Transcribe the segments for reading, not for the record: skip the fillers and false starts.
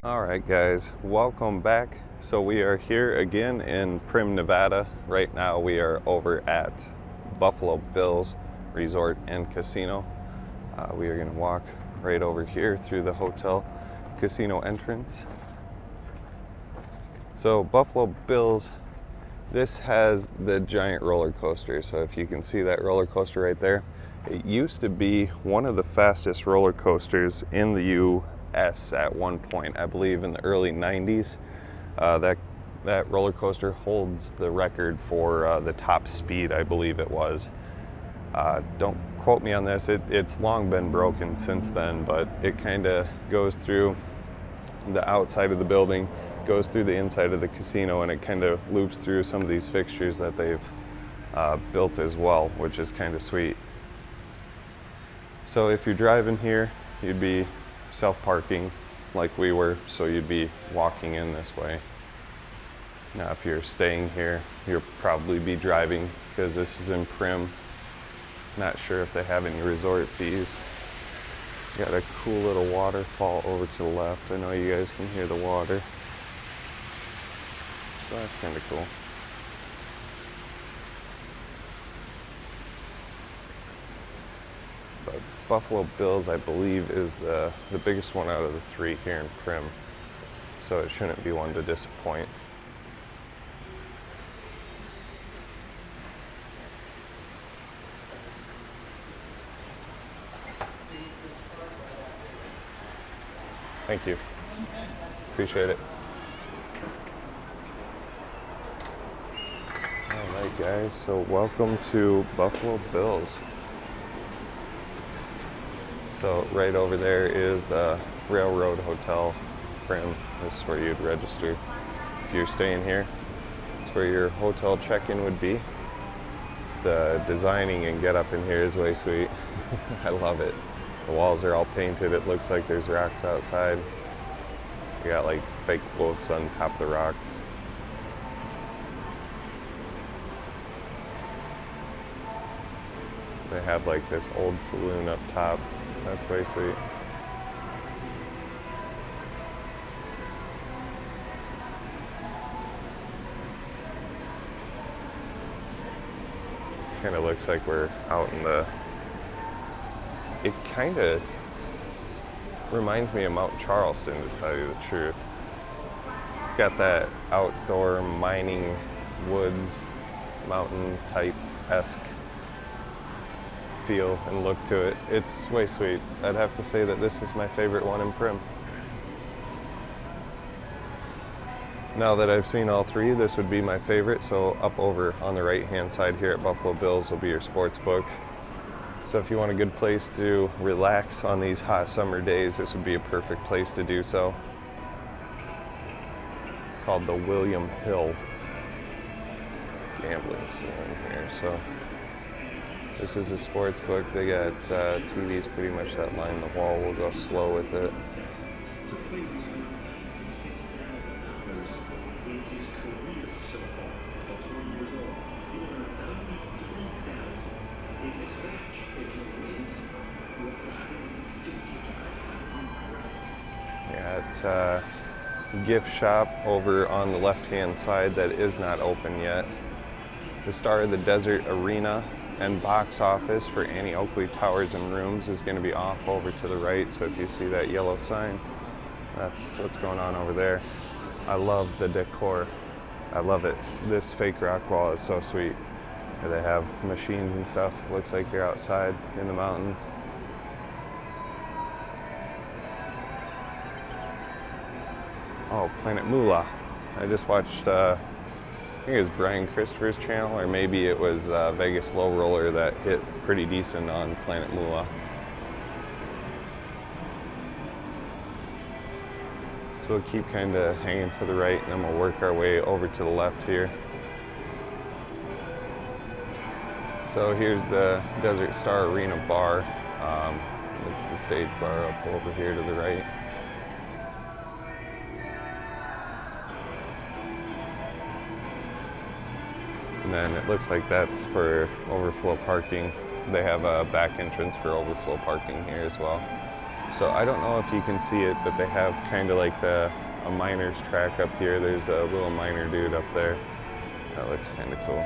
Alright guys, welcome back. So we are here again in Primm, Nevada. Right now we are over at Buffalo Bills Resort and Casino. We are going to walk right over here through the hotel casino entrance. So Buffalo Bills, this has the giant roller coaster. So if you can see that roller coaster right there, it used to be one of the fastest roller coasters in the US at one point, I believe in the early 90s. That roller coaster holds the record for the top speed, I believe it was. Don't quote me on this, it's long been broken since then, but it kind of goes through the outside of the building, goes through the inside of the casino, and it kind of loops through some of these fixtures that they've built as well, which is kind of sweet. So if you're driving here, you'd be self-parking like we were, so you'd be walking in this way. Now if you're staying here, you'll probably be driving because this is in Primm. Not sure if they have any resort fees. Got a cool little waterfall over to the left. I know you guys can hear the water. So that's kind of cool. But Buffalo Bills, I believe, is the biggest one out of the three here in Primm. So it shouldn't be one to disappoint. Thank you. Appreciate it. All right, guys, so welcome to Buffalo Bills. So right over there is the Railroad Hotel, Primm. This is where you'd register. If you're staying here, it's where your hotel check-in would be. The designing and get up in here is way sweet. I love it. The walls are all painted. It looks like there's rocks outside. You got like fake wolves on top of the rocks. They have like this old saloon up top. That's way sweet. Kind of looks like we're out in the... It kind of reminds me of Mount Charleston, to tell you the truth. It's got that outdoor mining woods, mountain type-esque feel and look to it. It's way sweet. I'd have to say that this is my favorite one in Primm. Now that I've seen all three, this would be my favorite. So up over on the right hand side here at Buffalo Bills will be your Sportsbook. So if you want a good place to relax on these hot summer days, this would be a perfect place to do so. It's called the William Hill Gambling Saloon here. So this is a Sportsbook. They got TVs pretty much that line the wall. We'll go slow with it. Got gift shop over on the left-hand side that is not open yet. The Star of the Desert Arena and box office for Annie Oakley Towers and Rooms is going to be off over to the right. So if you see that yellow sign, that's what's going on over there. I love the decor. I love it. This fake rock wall is so sweet. They have machines and stuff. Looks like you're outside in the mountains. Oh, Planet Moolah. I just watched, I think it was Brian Christopher's channel, or maybe it was Vegas Low Roller that hit pretty decent on Planet Moolah. So we'll keep kind of hanging to the right, and then we'll work our way over to the left here. So here's the Desert Star Arena bar. It's the stage bar up over here to the right. And then it looks like that's for overflow parking. They have a back entrance for overflow parking here as well. So I don't know if you can see it, but they have kind of like a miner's track up here. There's a little miner dude up there. That looks kind of cool.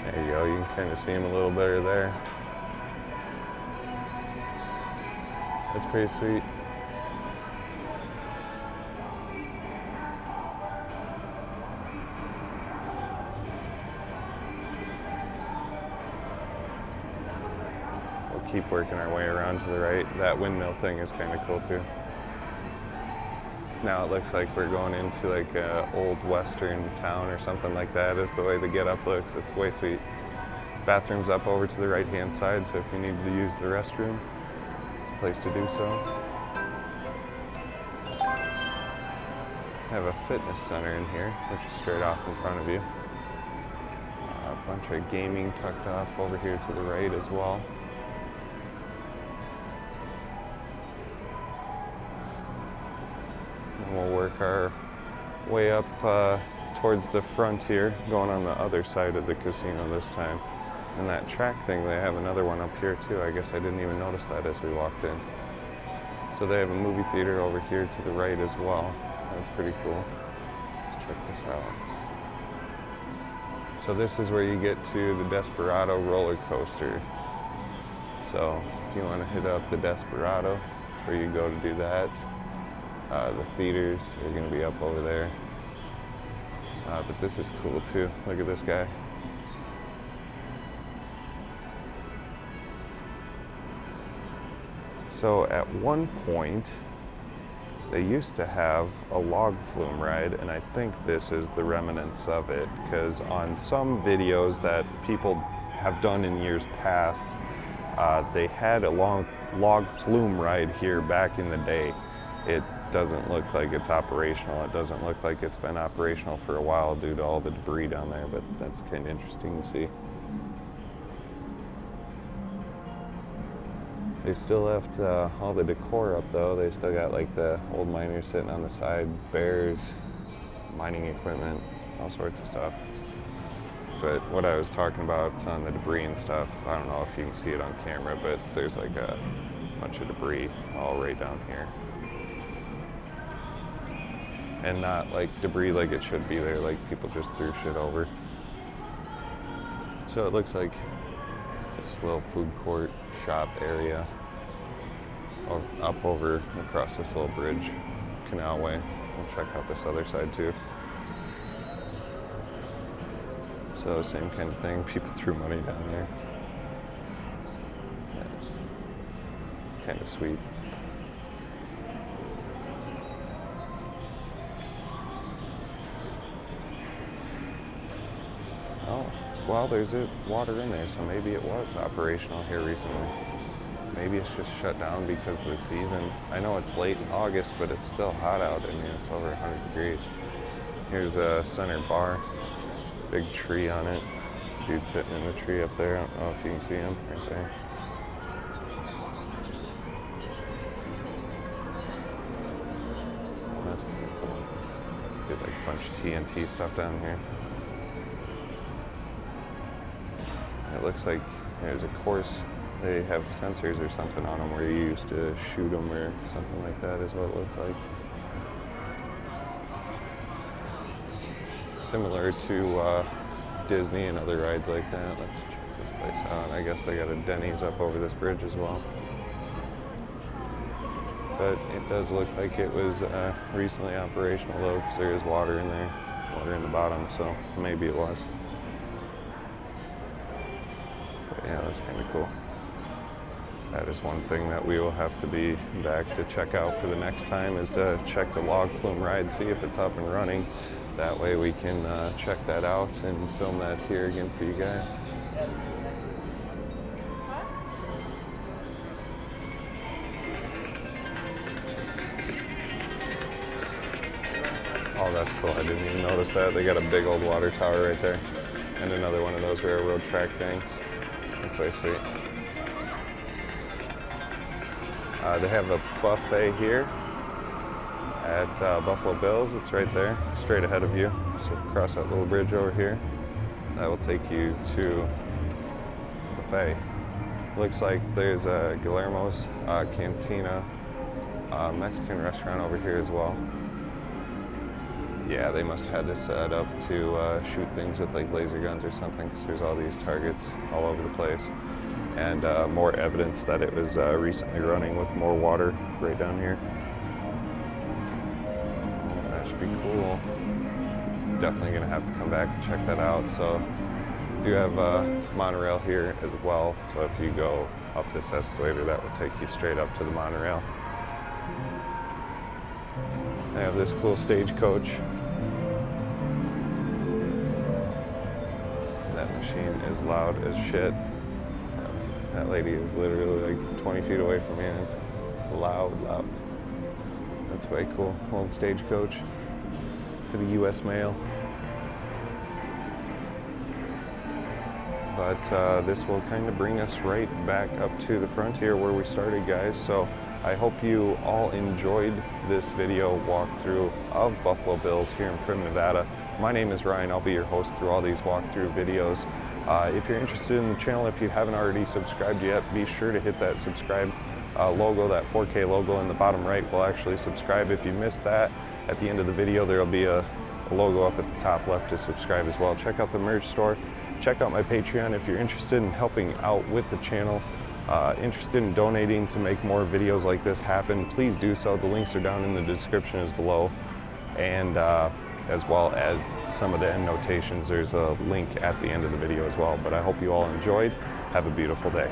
There you go, you can kind of see him a little better there. That's pretty sweet. We'll keep working our way around to the right. That windmill thing is kind of cool too. Now it looks like we're going into like a old western town or something like that, is the way the get-up looks. It's way sweet. Bathroom's up over to the right-hand side, so if you need to use the restroom, it's a place to do so. Have a fitness center in here, which is straight off in front of you. A bunch of gaming tucked off over here to the right as well. And we'll work our way up towards the front here, going on the other side of the casino this time. And that track thing, they have another one up here too. I guess I didn't even notice that as we walked in. So they have a movie theater over here to the right as well. That's pretty cool. Let's check this out. So this is where you get to the Desperado Rollercoaster. So if you want to hit up the Desperado, that's where you go to do that. The theaters are going to be up over there. But this is cool too. Look at this guy. So at one point, they used to have a log flume ride, and I think this is the remnants of it, because on some videos that people have done in years past, they had a log flume ride here back in the day. It doesn't look like it's operational. It doesn't look like it's been operational for a while due to all the debris down there, but that's kind of interesting to see. They still left all the decor up though. They still got like the old miners sitting on the side, bears, mining equipment, all sorts of stuff. But what I was talking about on the debris and stuff, I don't know if you can see it on camera, but there's like a bunch of debris all right down here. And not like debris like it should be there, like people just threw shit over. So it looks like this little food court shop area up over across this little bridge, canalway. We'll check out this other side too. So same kind of thing, people threw money down there. Yeah. Kind of sweet. Oh, well, there's water in there, so maybe it was operational here recently. Maybe it's just shut down because of the season. I know it's late in August, but it's still hot out. I mean, it's over 100 degrees. Here's a center bar, big tree on it. Dude sitting in the tree up there. I don't know if you can see him right there. That's pretty cool. Get like a bunch of TNT stuff down here. It looks like there's a course. They have sensors or something on them where you used to shoot them or something like that is what it looks like. Similar to Disney and other rides like that. Let's check this place out. I guess they got a Denny's up over this bridge as well. But it does look like it was recently operational though, because there is water in there, water in the bottom, so maybe it was. But yeah, that's kind of cool. That is one thing that we will have to be back to check out for the next time, is to check the log flume ride, see if it's up and running. That way we can check that out and film that here again for you guys. Oh, that's cool. I didn't even notice that. They got a big old water tower right there. And another one of those railroad track things. That's way sweet. They have a buffet here at Buffalo Bill's. It's right there, straight ahead of you. So cross that little bridge over here. that will take you to the buffet. Looks like there's a Guillermo's Cantina Mexican restaurant over here as well. Yeah, they must have had this set up to shoot things with like laser guns or something, because there's all these targets all over the place. And more evidence that it was recently running with more water right down here. That should be cool. Definitely gonna have to come back and check that out. So you have monorail here as well. So if you go up this escalator, that will take you straight up to the monorail. They have this cool stagecoach. That machine is loud as shit. That lady is literally like 20 feet away from me, and it's loud. That's way cool. Old stagecoach for the U.S. mail. But this will kind of bring us right back up to the frontier where we started, guys. So I hope you all enjoyed this video walkthrough of Buffalo Bills here in Primm, Nevada. My name is Ryan. I'll be your host through all these walkthrough videos. If you're interested in the channel, if you haven't already subscribed yet, be sure to hit that subscribe logo, that 4K logo in the bottom right will actually subscribe. If you missed that, at the end of the video, there will be a logo up at the top left to subscribe as well. Check out the merch store. Check out my Patreon if you're interested in helping out with the channel. Interested in donating to make more videos like this happen, please do so. The links are down in the description as below. And as well as some of the end notations, there's a link at the end of the video as well. But I hope you all enjoyed. Have a beautiful day.